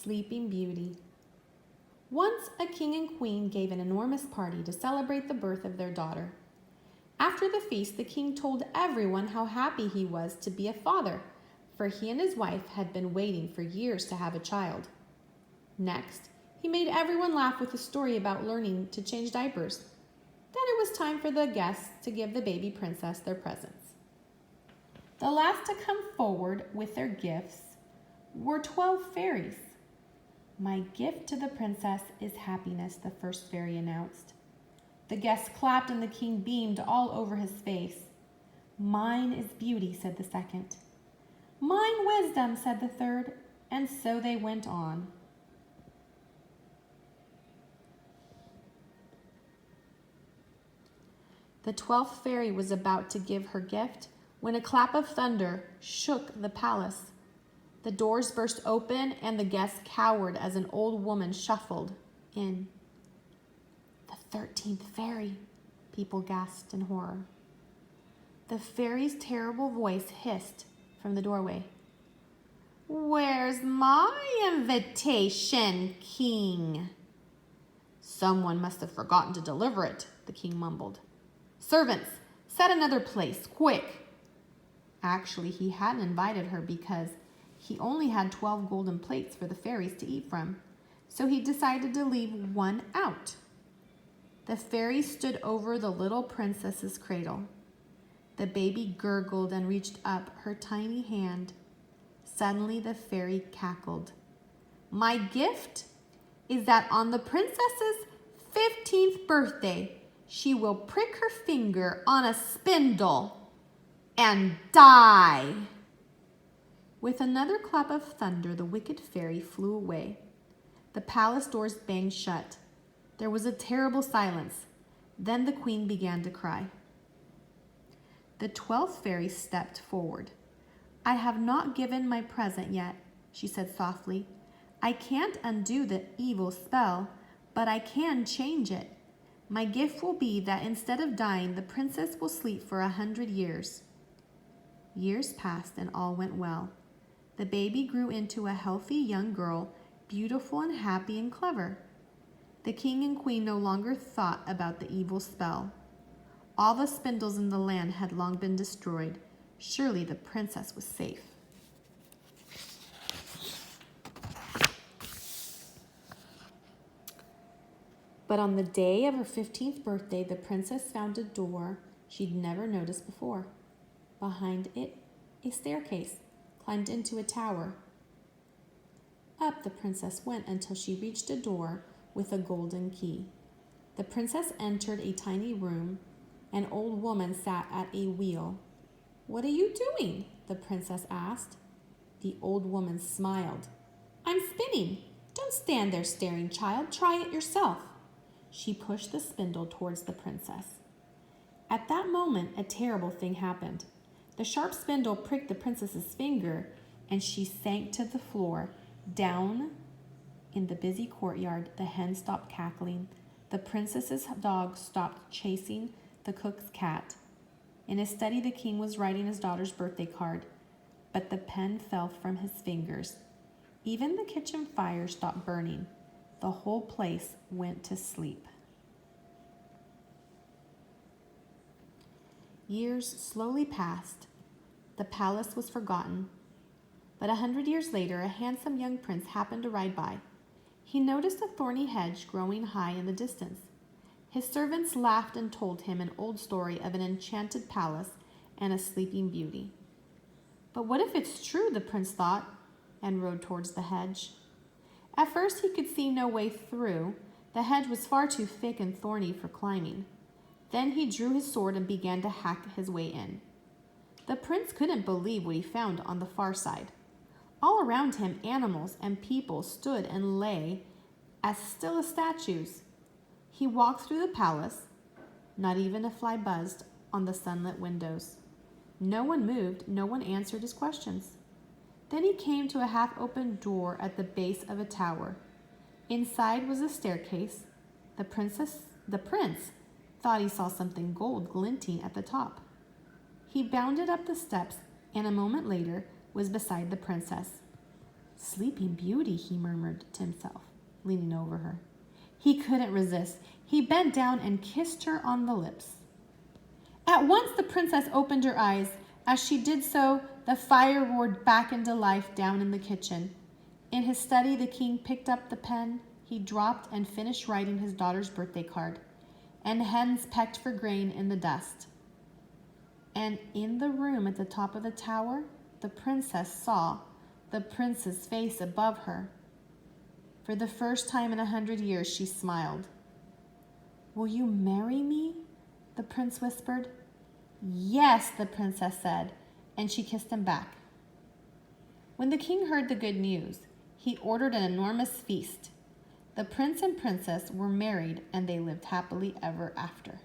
Sleeping Beauty. Once a king and queen gave an enormous party to celebrate the birth of their daughter. After the feast, the king told everyone how happy he was to be a father, for he and his wife had been waiting for years to have a child. Next, he made everyone laugh with a story about learning to change diapers. Then it was time for the guests to give the baby princess their presents. The last to come forward with their gifts were 12 fairies. "My gift to the princess is happiness," the first fairy announced. The guests clapped and the king beamed all over his face. "Mine is beauty," said the second. "Mine wisdom," said the third, and so they went on. The 12th fairy was about to give her gift when a clap of thunder shook the palace. The doors burst open and the guests cowered as an old woman shuffled in. "The 13th fairy," people gasped in horror. The fairy's terrible voice hissed from the doorway. "Where's my invitation, king?" "Someone must have forgotten to deliver it," the king mumbled. "Servants, set another place, quick." Actually, he hadn't invited her because he only had 12 golden plates for the fairies to eat from, so he decided to leave one out. The fairy stood over the little princess's cradle. The baby gurgled and reached up her tiny hand. Suddenly, the fairy cackled. "My gift is that on the princess's 15th birthday, she will prick her finger on a spindle and die." With another clap of thunder, the wicked fairy flew away. The palace doors banged shut. There was a terrible silence. Then the queen began to cry. The 12th fairy stepped forward. "I have not given my present yet," she said softly. "I can't undo the evil spell, but I can change it. My gift will be that instead of dying, the princess will sleep for 100 years. Years passed and all went well. The baby grew into a healthy young girl, beautiful and happy and clever. The king and queen no longer thought about the evil spell. All the spindles in the land had long been destroyed. Surely the princess was safe. But on the day of her 15th birthday, the princess found a door she'd never noticed before. Behind it, a staircase climbed into a tower. Up the princess went until she reached a door with a golden key. The princess entered a tiny room. An old woman sat at a wheel. "What are you doing?" the princess asked. The old woman smiled. "I'm spinning. Don't stand there staring, child. Try it yourself." She pushed the spindle towards the princess. At that moment, a terrible thing happened. The sharp spindle pricked the princess's finger, and she sank to the floor. Down in the busy courtyard, the hen stopped cackling. The princess's dog stopped chasing the cook's cat. In his study, the king was writing his daughter's birthday card, but the pen fell from his fingers. Even the kitchen fire stopped burning. The whole place went to sleep. Years slowly passed. The palace was forgotten. But 100 years later, a handsome young prince happened to ride by. He noticed a thorny hedge growing high in the distance. His servants laughed and told him an old story of an enchanted palace and a sleeping beauty. But what if it's true, the prince thought, and rode towards the hedge. At first he could see no way through. The hedge was far too thick and thorny for climbing. Then he drew his sword and began to hack his way in. The prince couldn't believe what he found on the far side. All around him, animals and people stood and lay as still as statues. He walked through the palace. Not even a fly buzzed on the sunlit windows. No one moved, no one answered his questions. Then he came to a half-open door at the base of a tower. Inside was a staircase. The prince thought he saw something gold glinting at the top. He bounded up the steps and a moment later was beside the princess. Sleeping Beauty, he murmured to himself, leaning over her. He couldn't resist. He bent down and kissed her on the lips. At once the princess opened her eyes. As she did so, the fire roared back into life down in the kitchen. In his study, the king picked up the pen he dropped and finished writing his daughter's birthday card. And hens pecked for grain in the dust. And in the room at the top of the tower, the princess saw the prince's face above her. For the first time in 100 years, she smiled. "Will you marry me?" the prince whispered. "Yes," the princess said, and she kissed him back. When the king heard the good news, he ordered an enormous feast. The prince and princess were married, and they lived happily ever after.